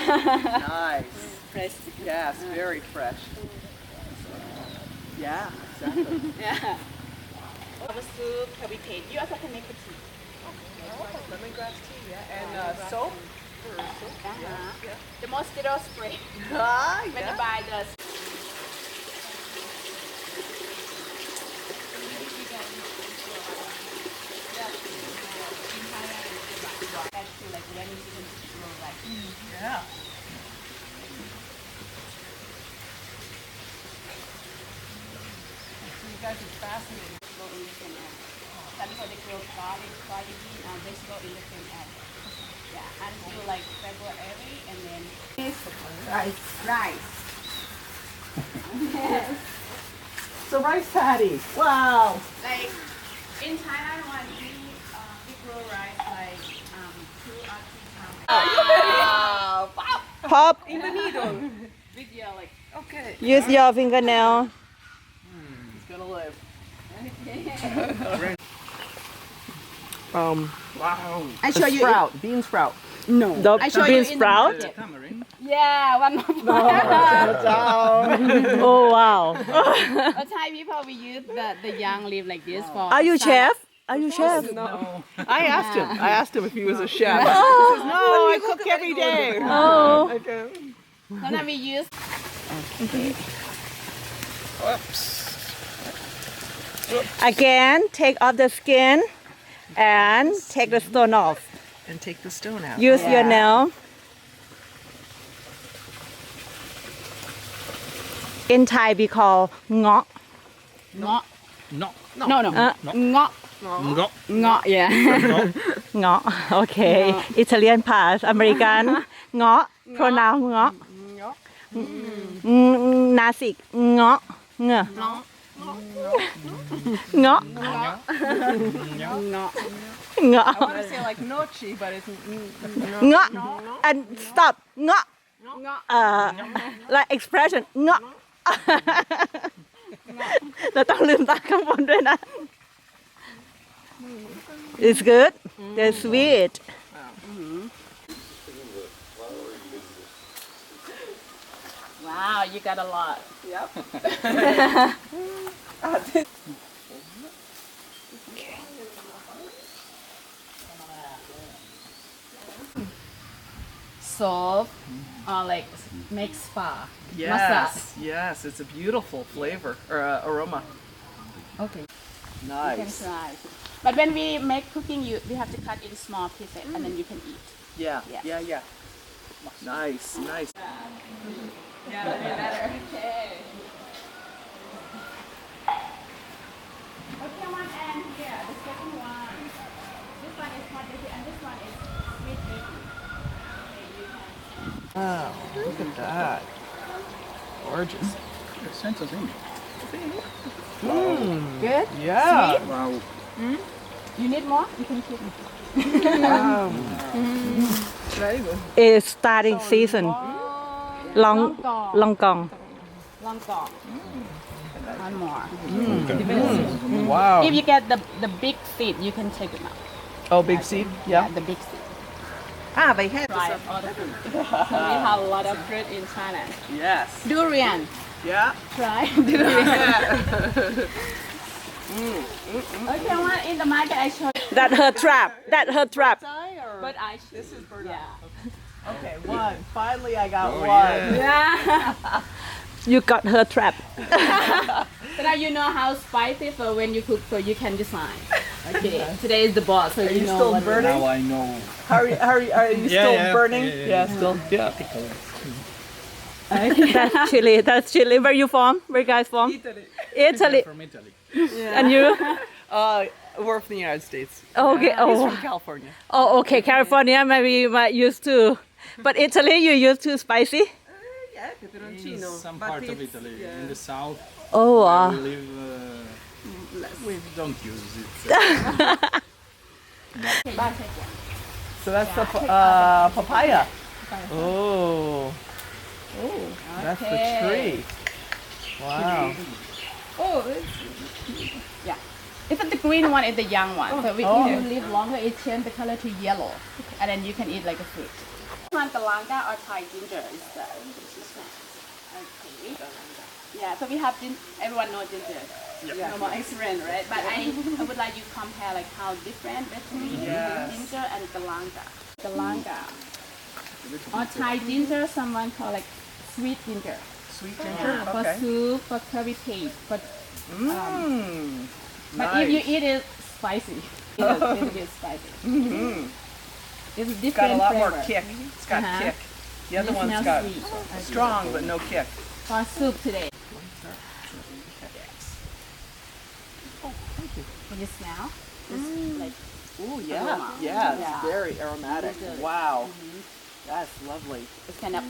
Nice. Fresh. Yes, very fresh. Yeah, exactly. Yeah. Our soup, cabbage. You also can make it tea. Lemongrass tea, yeah. And soap for soup. Yeah. The mosquito spray. Ah, When you yeah. buy the Yeah. So you guys are fascinating. Some for the grilled garlic, vegetable in the same ad. Yeah, until like February and then rice. So rice patty. Wow. Like in Thailand, when we grow rice like 2 or 3 times. Pop. In the needle. With your like Okay. Use your fingernail. He's gonna live. Wow. I show you. Sprout. Bean sprout. No. The I show bean you in the sprout. market. Yeah, one more. Oh wow. But Thai people we use the young leaf like this for. Are you salad. chef? Are you chef? No. I asked him. I asked him if he was a chef. He says, no, I cook every day. Oh. Okay. Sometimes we use. Oops. Again, take off the skin and take the stone off. And take the stone out. Use your nail. In Thai we call ngok. Ngọ. No. No, no. Ngọ. Ngok. Ngọ, yeah. Ngok. Okay. Italian pass. American ngok. Pronounce ngok. Nasik ngok. Ngok. Ngok. Ngọ. Ngok. I want to say like nochi, but it's Ngok. And stop. Ngok. Ngọ. Like expression เงาะ เราต้องลืมตาข้างบนด้วยนะ It's good. They're sweet. Wow, you got a lot. Yep. Soft or like make spa. Yes. Yes. It's a beautiful flavor or aroma. Okay. You can Nice. try. But when we make cooking, we have to cut in small pieces and then you can eat. Yeah. Yeah. Yeah. Yeah. Nice. Nice. Yeah, that'd be better. Okay. Okay, one and here, the second one. This one is hot baby and this one is sweet baby. Okay, you can. Wow. Look at that. Gorgeous. Good? Yeah. Wow. You need more? You can keep it. Wow. Very good. It's starting season. Long Kong. Long gong. One more. Wow. If you get the big seed, you can take it out. Oh, big seed. Yeah. The big seed. Ah, they had Try all the fruit. So we have a lot of fruit in Thailand. Yes. Durian. Yeah. Try durian. Okay, one in the market I showed you. That her trap. That her trap. But I This is bird eye. yeah. Okay, one. Finally, I got Oh, one. Yeah. You got her trap. So now you know how spicy for when you cook, so you can design. Okay. Today is the boss, so Are you you know still what burning? Now I know. Are you still burning? Yeah. Still. Yeah. That's chili. That's chili. Where you from? Where you guys from? Italy. From Italy. And you? We're from the United States. Okay. He's Oh. from California. Oh, okay. California, maybe you might used to. But Italy, you used to spicy? Yeah, In peperoncino. some but part of it's- Italy. yeah. In the south, Oh, where we live, we don't use it. So that's the papaya. Oh. Oh, that's the tree. Wow. Oh, yeah. If the green one is the young one, so if you leave longer, it changes the color to yellow, and then you can eat like a fruit. This one galanga or Thai ginger is the this one. Okay. Yeah, so we have everyone knows ginger. Yeah. Normal experience, right? But I would like you compare like how different between Yes. ginger and galanga. Galanga. Or Thai ginger, someone call like sweet ginger. Sweet ginger. For Okay. soup, for curry paste, but Mmm. but if you eat it spicy, it's a little bit spicy. It's a different Got a lot flavor. more kick. It's got kick. The other It one's smells got sweet. strong but no kick. For soup today. Can you smell? It's like Ooh, Aroma. yeah. Yeah, Yeah. it's very aromatic. Very good. Wow. That's lovely. it's kind of